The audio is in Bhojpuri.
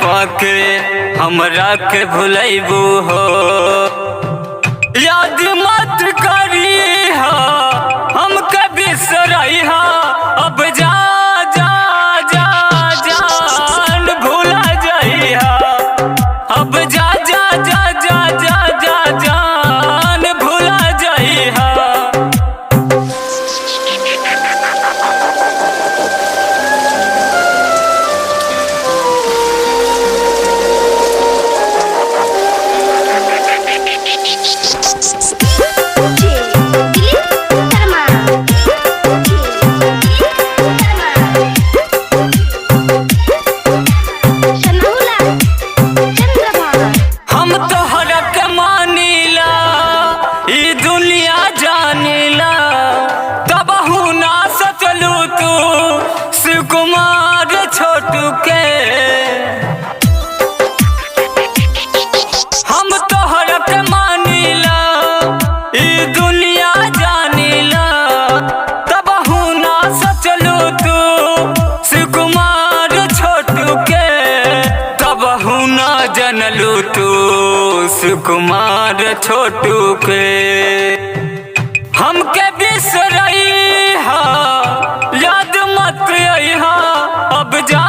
पाके हमरा के भुलैबू हो। याद मत करी हा हमके बिसरई हा, अब जा जा जा जान भूला जाई हा, अब जा जा जा जा जा जा जान भूला जाई हा। हम तोहरा के मानीला ई दुनिया जानीला, तबहू ना सोचलू तू सुकुमार छोटू के, तबहू ना जानलू तू सुकुमार छोटू के। हमके बिसरई हा याद मत आई हा, अब जा